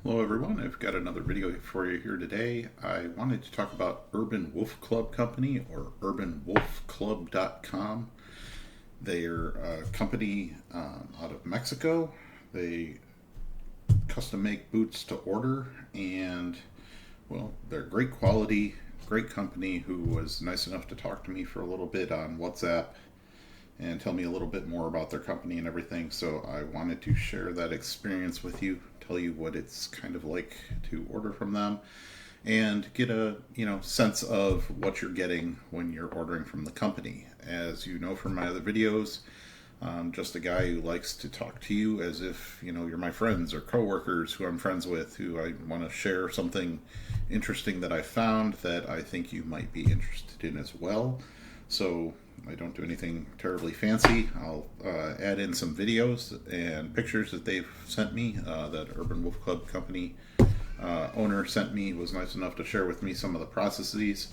Hello everyone, I've got another video for you here today. I wanted to talk about Urban Wolf Club Company or UrbanWolfClub.com. They're a company out of Mexico. They custom make boots to order, and well, they're great quality, great company who was nice enough to talk to me for a little bit on WhatsApp and tell me a little bit more about their company and everything. So I wanted to share that experience with you, tell you what it's kind of like to order from them, and get a sense of what you're getting when you're ordering from the company. As you know from my other videos, I'm just a guy who likes to talk to you as if you're my friends or coworkers who I'm friends with, who I want to share something interesting that I found that I think you might be interested in as well. So I don't do anything terribly fancy. I'll add in some videos and pictures that they've sent me. That Urban Wolf Club Company owner sent me, was nice enough to share with me some of the processes.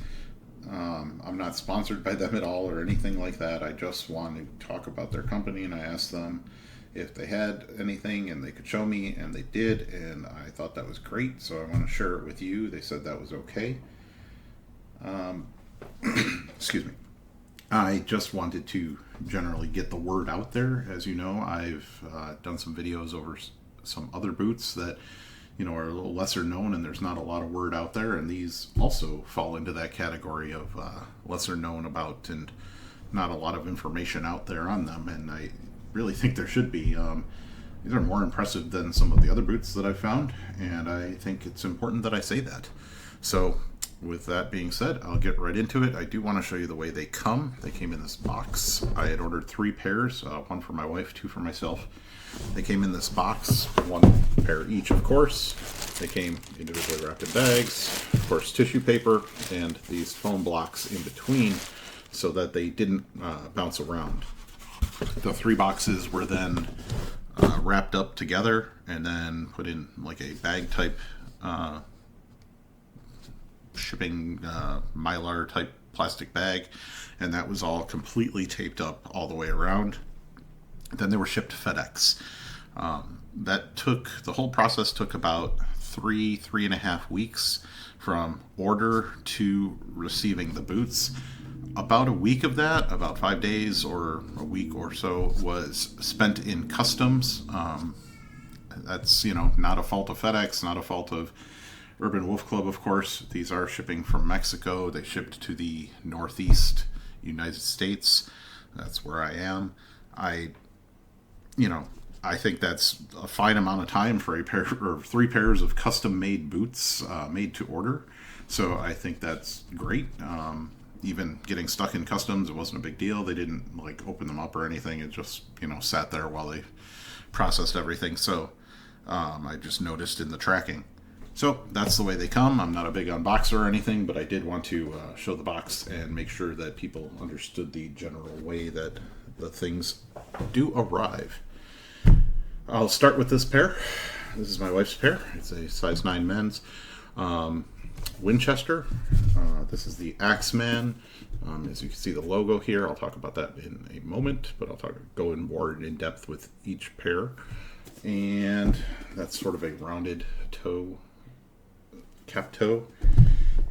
I'm not sponsored by them at all or anything like that. I just want to talk about their company, and I asked them if they had anything and they could show me, and they did, and I thought that was great, so I want to share it with you. They said that was okay. Excuse me. I just wanted to generally get the word out there. As you know, I've done some videos over some other boots that are a little lesser known, and there's not a lot of word out there. And these also fall into that category of lesser known about, and not a lot of information out there on them. And I really think there should be. These are more impressive than some of the other boots that I've found, and I think it's important that I say that. So with that being said, I'll get right into it. I do want to show you the way they come. They came in this box. I had ordered 3 pairs, one for my wife, 2 for myself. They came in this box, 1 pair each, of course. They came individually wrapped in bags, of course tissue paper, and these foam blocks in between so that they didn't bounce around. The 3 boxes were then wrapped up together and then put in like a bag type shipping mylar type plastic bag, and that was all completely taped up all the way around. Then they were shipped FedEx. The whole process took about 3.5 weeks from order to receiving the boots. About a week of that, about 5 days or a week or so, was spent in customs. That's not a fault of FedEx, not a fault of Urban Wolf Club, of course. These are shipping from Mexico. They shipped to the Northeast United States. That's where I am. I think that's a fine amount of time for a pair or 3 pairs of custom-made boots made to order. So I think that's great. Even getting stuck in customs, it wasn't a big deal. They didn't open them up or anything. It just sat there while they processed everything. So I just noticed in the tracking. So that's the way they come. I'm not a big unboxer or anything, but I did want to show the box and make sure that people understood the general way that the things do arrive. I'll start with this pair. This is my wife's pair. It's a size 9 men's. Winchester. This is the Axeman. As you can see the logo here. I'll talk about that in a moment, but I'll go in more in depth with each pair. And that's sort of a rounded toe, cap toe.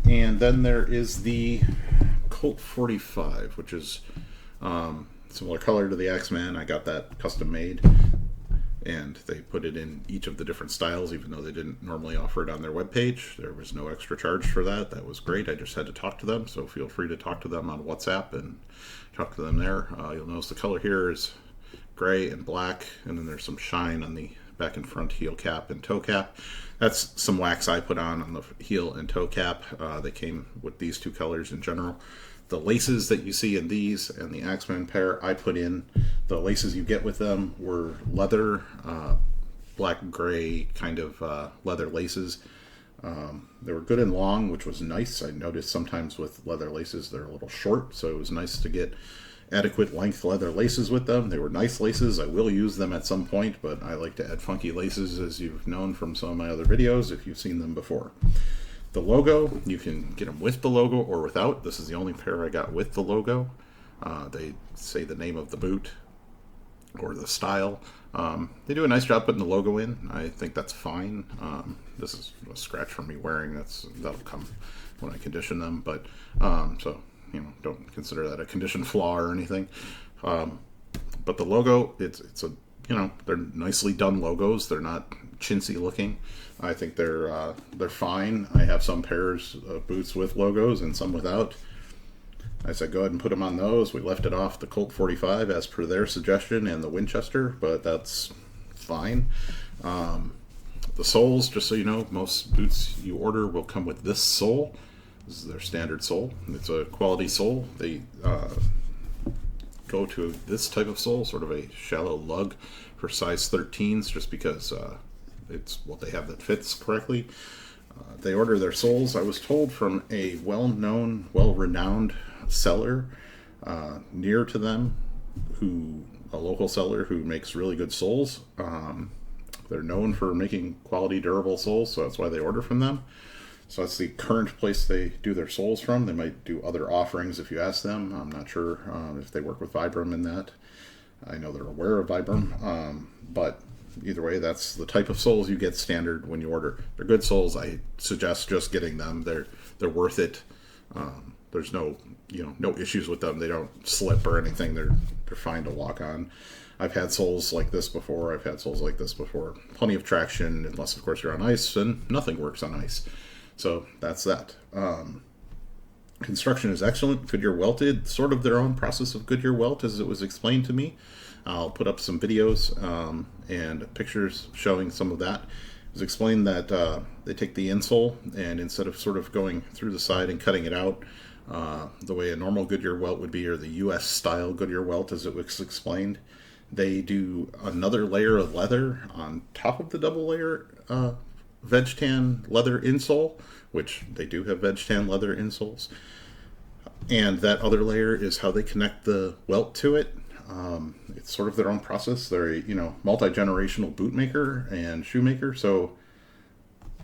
And then there is the Colt 45, which is similar color to the Axeman. I got that custom made, and they put it in each of the different styles, even though they didn't normally offer it on their webpage. There was no extra charge for that. That was great. I just had to talk to them, so feel free to talk to them on WhatsApp and talk to them there. You'll notice the color here is gray and black, and then there's some shine on the back and front heel cap and toe cap. That's some wax I put on the heel and toe cap. They came with these 2 colors in general. The laces that you see in these and the Axeman pair, I put in. The laces you get with them were leather, black gray kind of leather laces. They were good and long, which was nice. I noticed sometimes with leather laces they're a little short, so it was nice to get adequate length leather laces with them. They were nice laces. I will use them at some point, but I like to add funky laces, as you've known from some of my other videos if you've seen them before. The logo, you can get them with the logo or without. This is the only pair I got with the logo. They say the name of the boot or the style. They do a nice job putting the logo in. I think that's fine. This is a scratch from me wearing. That'll come when I condition them, but so don't consider that a condition flaw or anything. But the logo, it's a they're nicely done logos. They're not chintzy looking. I think they're fine. I have some pairs of boots with logos and some without. I said go ahead and put them on those. We left it off the Colt 45 as per their suggestion and the Winchester, but that's fine. The soles, just so you know, most boots you order will come with this sole. This is their standard sole. It's a quality sole. They go to this type of sole, sort of a shallow lug for size 13s, just because it's what they have that fits correctly. They order their soles, I was told, from a well-known, well-renowned seller near to them, a local seller who makes really good soles. They're known for making quality, durable soles, so that's why they order from them. So that's the current place they do their soles from. They might do other offerings if you ask them. I'm not sure if they work with Vibram in that. I know they're aware of Vibram, but either way, that's the type of soles you get standard when you order. They're good soles. I suggest just getting them. They're worth it. There's no issues with them. They don't slip or anything. They're fine to walk on. I've had soles like this before. Plenty of traction, unless of course you're on ice, and nothing works on ice. So that's that. Construction is excellent. Goodyear welted, sort of their own process of Goodyear welt as it was explained to me. I'll put up some videos and pictures showing some of that. It was explained that they take the insole, and instead of sort of going through the side and cutting it out the way a normal Goodyear welt would be, or the US style Goodyear welt as it was explained, they do another layer of leather on top of the double layer veg tan leather insole, which they do have veg tan leather insoles, and that other layer is how they connect the welt to it. It's sort of their own process. They're a multi-generational boot maker and shoemaker, so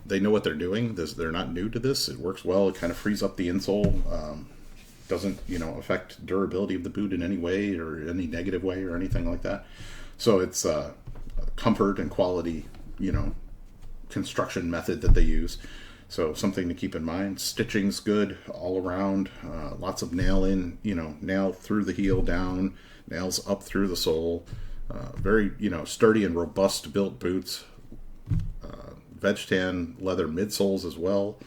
they know what they're doing. They're not new to this. It works well. It kind of frees up the insole. Doesn't affect durability of the boot in any way or any negative way or anything like that. So it's comfort and quality construction method that they use. So something to keep in mind. Stitching's good all around. Lots of nail through the heel down, nails up through the sole. Very sturdy and robust built boots. Veg tan leather midsoles as well.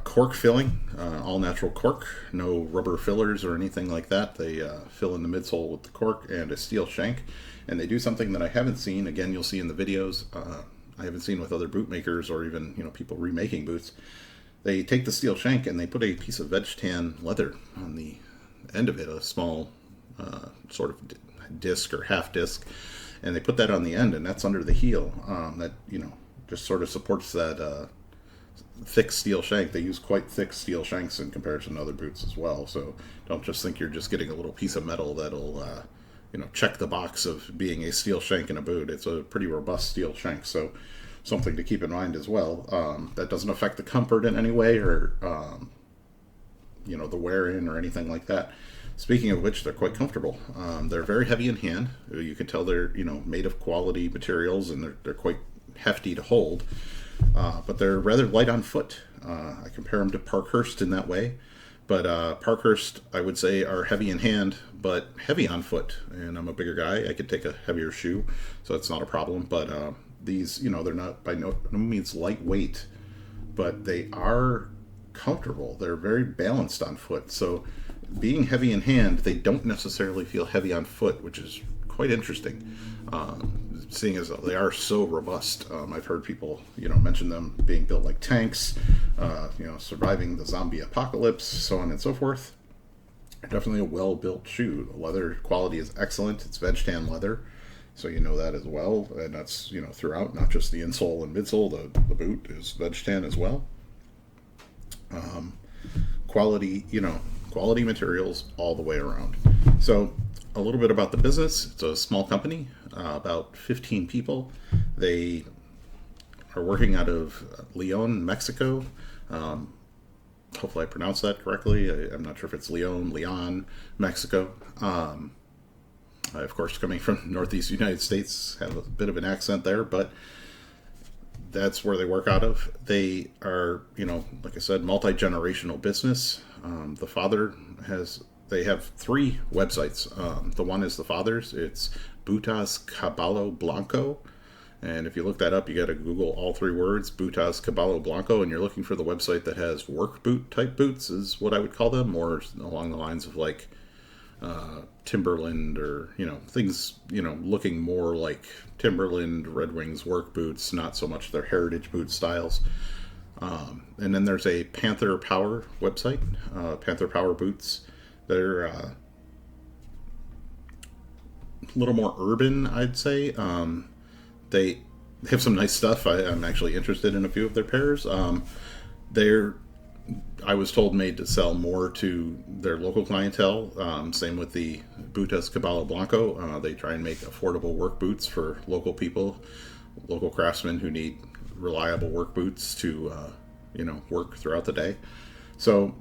Cork filling, all natural cork, no rubber fillers or anything like that. They fill in the midsole with the cork and a steel shank. And they do something that I haven't seen. Again, you'll see in the videos. I haven't seen with other boot makers or even people remaking boots. They take the steel shank and they put a piece of veg tan leather on the end of it, a small sort of disc or half disc, and they put that on the end, and that's under the heel. That just sort of supports that thick steel shank. They use quite thick steel shanks in comparison to other boots as well. So don't just think you're just getting a little piece of metal that'll check the box of being a steel shank in a boot. It's a pretty robust steel shank, so something to keep in mind as well. That doesn't affect the comfort in any way or the wear in or anything like that. Speaking of which, they're quite comfortable. They're very heavy in hand. You can tell they're made of quality materials, and they're quite hefty to hold. But they're rather light on foot. I compare them to Parkhurst in that way. But Parkhurst, I would say, are heavy in hand, but heavy on foot. And I'm a bigger guy. I could take a heavier shoe, so that's not a problem. But these, they're not by no means lightweight, but they are comfortable. They're very balanced on foot. So being heavy in hand, they don't necessarily feel heavy on foot, which is quite interesting. Seeing as they are so robust. I've heard people, mention them being built like tanks, surviving the zombie apocalypse, so on and so forth. Definitely a well-built shoe. The leather quality is excellent. It's veg tan leather, so you know that as well. And that's, throughout, not just the insole and midsole. The boot is veg tan as well. Quality materials all the way around. So a little bit about the business. It's a small company, about 15 people. They are working out of Leon, Mexico. Hopefully I pronounced that correctly. I'm not sure if it's Leon, Mexico. Of course, coming from Northeast United States, have a bit of an accent there, but that's where they work out of. They are, like I said, multi-generational business. The father they have 3 websites. The one is the father's. It's Butas Caballo Blanco. And if you look that up, you got to Google all 3 words, Butas Caballo Blanco, and you're looking for the website that has work boot type boots, is what I would call them, or along the lines of like Timberland, or things looking more like Timberland, Red Wings work boots, not so much their heritage boot styles. And then there's a Panther Power website, Panther Power Boots. They're a little more urban, I'd say. They have some nice stuff. I'm actually interested in a few of their pairs. They're, I was told, made to sell more to their local clientele. Same with the Butas Caballo Blanco. They try and make affordable work boots for local people, local craftsmen who need reliable work boots to, work throughout the day. So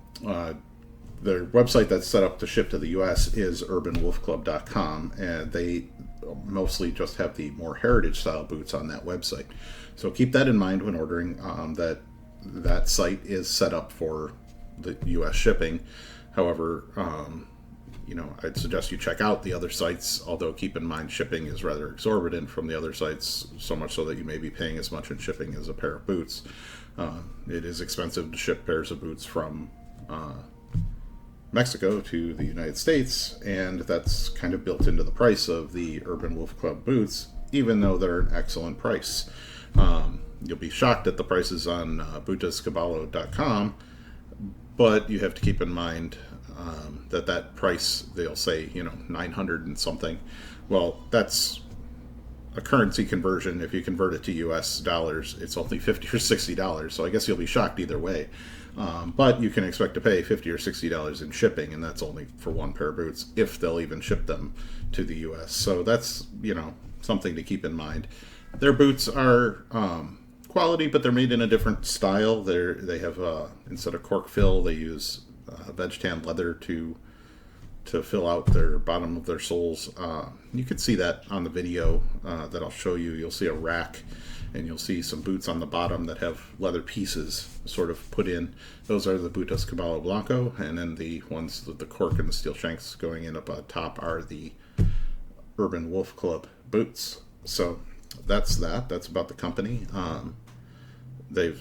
their website that's set up to ship to the U.S. is UrbanWolfClub.com, and they mostly just have the more heritage style boots on that website. So keep that in mind when ordering. That site is set up for the U.S. shipping. However, I'd suggest you check out the other sites, although keep in mind shipping is rather exorbitant from the other sites, so much so that you may be paying as much in shipping as a pair of boots. It is expensive to ship pairs of boots from Mexico to the United States, and that's kind of built into the price of the Urban Wolf Club boots, even though they're an excellent price. You'll be shocked at the prices on butascaballo.com, but you have to keep in mind that price, they'll say, 900 and something. Well, that's a currency conversion. If you convert it to US dollars, it's only $50 or $60. So I guess you'll be shocked either way. But you can expect to pay $50 or $60 in shipping, and that's only for one pair of boots, if they'll even ship them to the US. So that's, something to keep in mind. Their boots are quality, but they're made in a different style. They have, instead of cork fill, they use veg tan leather to fill out their bottom of their soles. You can see that on the video that I'll show you. You'll see a rack, and you'll see some boots on the bottom that have leather pieces sort of put in. Those are the Butas Caballo Blanco, and then the ones with the cork and the steel shanks going in up top are the Urban Wolf Club boots. So that's that. That's about the company. They've,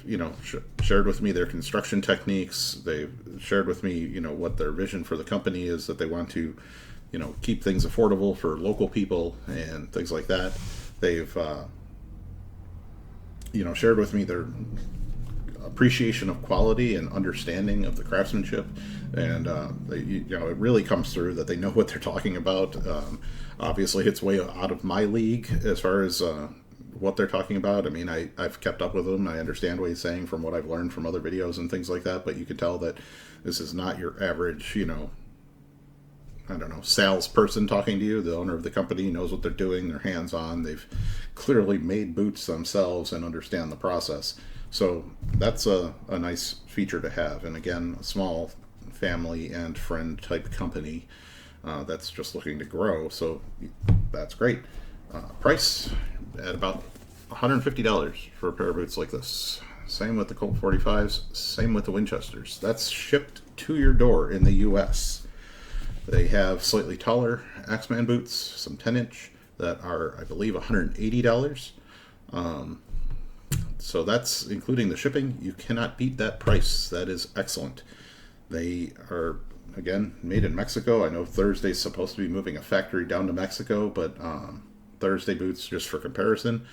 shared with me their construction techniques. They've shared with me, what their vision for the company is, that they want to, keep things affordable for local people and things like that. They've, shared with me their appreciation of quality and understanding of the craftsmanship. And, it really comes through that they know what they're talking about. Obviously, it's way out of my league as far as what they're talking about. I mean, I've kept up with them. I understand what he's saying from what I've learned from other videos and things like that, but you can tell that this is not your average, salesperson talking to you. The owner of the company knows what they're doing. They're hands-on. They've clearly made boots themselves and understand the process. So that's a nice feature to have. And again, a small family and friend type company that's just looking to grow. So that's great. Price at about $150 for a pair of boots like this. Same with the Colt 45s, same with the Winchesters. That's shipped to your door in the US. They have slightly taller Axeman boots, some 10-inch, that are, I believe, $180. So that's including the shipping. You cannot beat that price. That is excellent. They are, again, made in Mexico. I know Thursday's supposed to be moving a factory down to Mexico, but Thursday boots, just for comparison,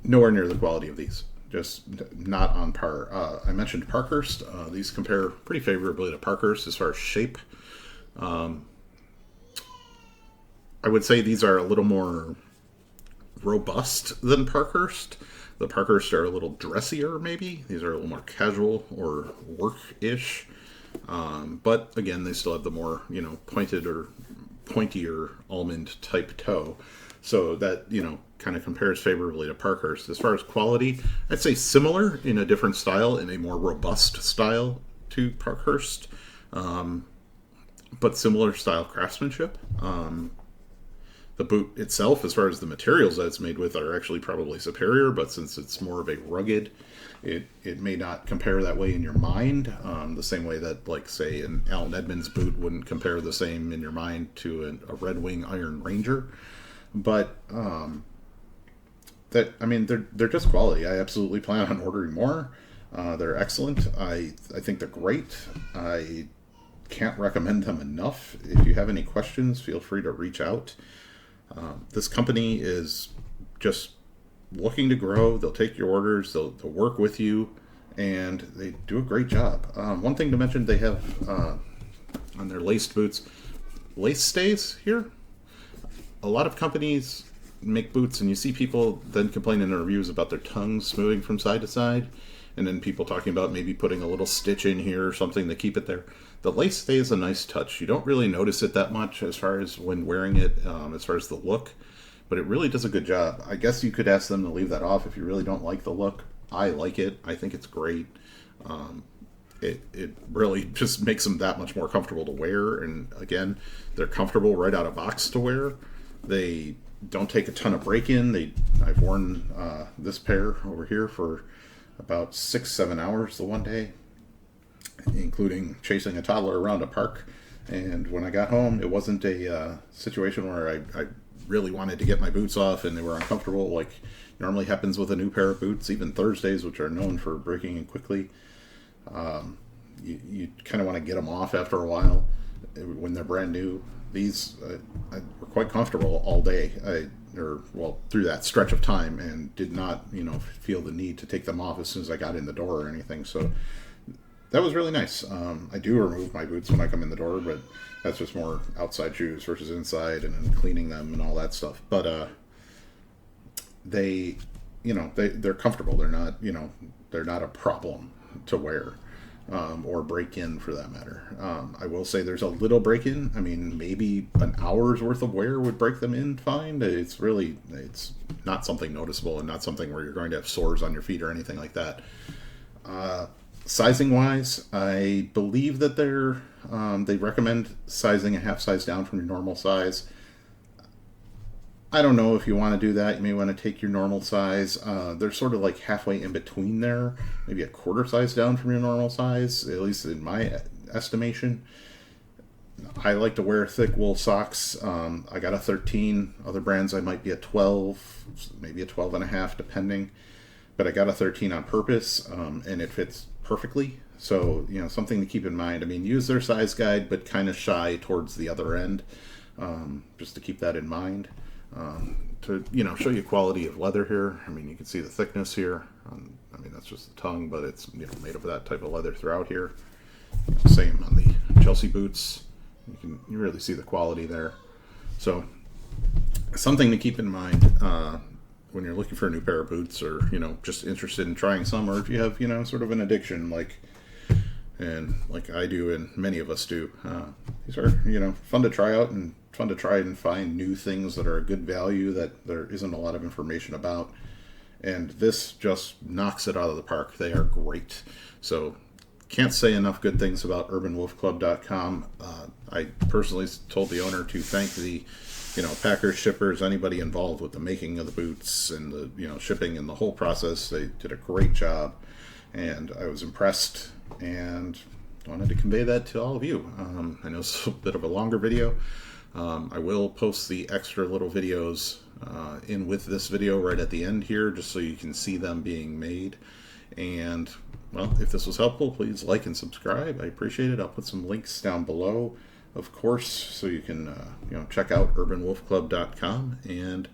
nowhere near the quality of these. Just not on par. I mentioned Parkhurst. These compare pretty favorably to Parkhurst as far as shape. I would say these are a little more robust than Parkhurst. The Parkhurst are a little dressier, maybe. These are a little more casual or work-ish. But again, they still have the more, pointed or pointier almond type toe. So that, kind of compares favorably to Parkhurst. As far as quality, I'd say similar in a different style, in a more robust style to Parkhurst, but similar style craftsmanship. The boot itself, as far as the materials that it's made with, are actually probably superior, but since it's more of a rugged, it may not compare that way in your mind, the same way that, like, say, an Allen Edmonds boot wouldn't compare the same in your mind to a Red Wing Iron Ranger. But they're just quality. I absolutely plan on ordering more. They're excellent. I think they're great. I can't recommend them enough. If you have any questions, feel free to reach out. This company is just looking to grow. They'll take your orders. They'll work with you, and they do a great job. One thing to mention, they have on their laced boots, lace stays here. A lot of companies make boots, and you see people then complain in their reviews about their tongues moving from side to side, and then people talking about maybe putting a little stitch in here or something to keep it there. The lace stay is a nice touch. You don't really notice it that much as far as when wearing it, as far as the look, but it really does a good job. I guess you could ask them to leave that off if you really don't like the look. I like it. I think it's great. It really just makes them that much more comfortable to wear, and again, they're comfortable right out of box to wear. They don't take a ton of break-in. I've worn this pair over here for about 6-7 hours the one day, including chasing a toddler around a park. And when I got home, it wasn't a situation where I really wanted to get my boots off and they were uncomfortable, like normally happens with a new pair of boots. Even Thursdays, which are known for breaking in quickly, you kind of want to get them off after a while when they're brand new. These were quite comfortable all day, through that stretch of time, and did not, feel the need to take them off as soon as I got in the door or anything. So that was really nice. I do remove my boots when I come in the door, but that's just more outside shoes versus inside, and then cleaning them and all that stuff. But they're comfortable. They're not a problem to wear. Or break in, for that matter. I will say there's a little break in. I mean, maybe an hour's worth of wear would break them in fine. It's not something noticeable, and not something where you're going to have sores on your feet or anything like that. Sizing wise, I believe that they recommend sizing a half size down from your normal size. I don't know if you want to do that. You may want to take your normal size. They're sort of like halfway in between there, maybe a quarter size down from your normal size, at least in my estimation. I like to wear thick wool socks. I got a 13. Other brands I might be a 12, maybe a 12 and a half, depending. But I got a 13 on purpose, and it fits perfectly. So, something to keep in mind. I mean, use their size guide, but kind of shy towards the other end, just to keep that in mind. To show you quality of leather here. I mean, you can see the thickness here. That's just the tongue, but it's made of that type of leather throughout here. Same on the Chelsea boots. You really see the quality there. So something to keep in mind when you're looking for a new pair of boots, or just interested in trying some, or if you have sort of an addiction like I do and many of us do. These are fun to try out, and fun to try and find new things that are a good value that there isn't a lot of information about. And this just knocks it out of the park. They are great. So can't say enough good things about UrbanWolfClub.com. I personally told the owner to thank the packers, shippers, anybody involved with the making of the boots and the shipping and the whole process. They did a great job, and I was impressed, and wanted to convey that to all of you. I know it's a bit of a longer video. I will post the extra little videos in with this video right at the end here, just so you can see them being made. And, well, if this was helpful, please like and subscribe. I appreciate it. I'll put some links down below, of course, so you can check out UrbanWolfClub.com. And,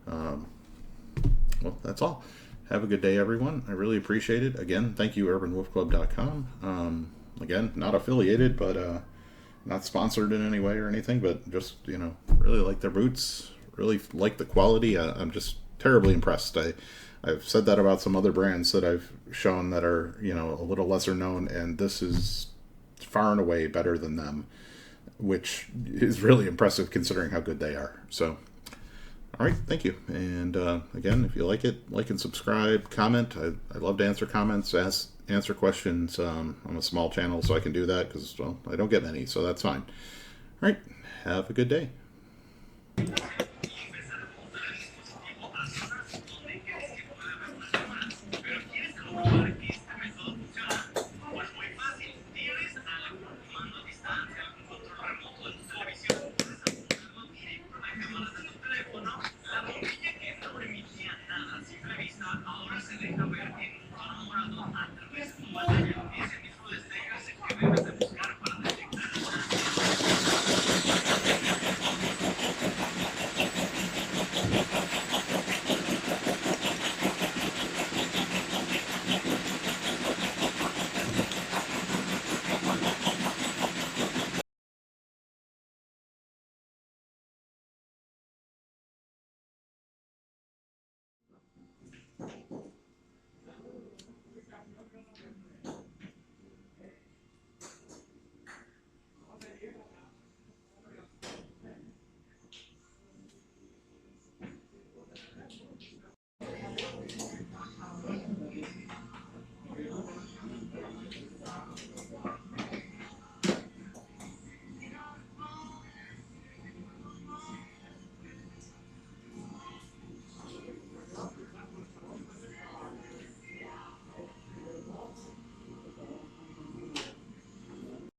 well, that's all. Have a good day, everyone. I really appreciate it. Again, thank you, UrbanWolfClub.com. Again, not affiliated, but not sponsored in any way or anything, but just, really like their boots, really like the quality. I'm just terribly impressed. I've said that about some other brands that I've shown that are, a little lesser known, and this is far and away better than them, which is really impressive considering how good they are. So, all right, thank you. And again, if you like it, like and subscribe, comment. I love to answer comments, answer questions. I'm a small channel, so I can do that because, well, I don't get many, so that's fine. All right, have a good day.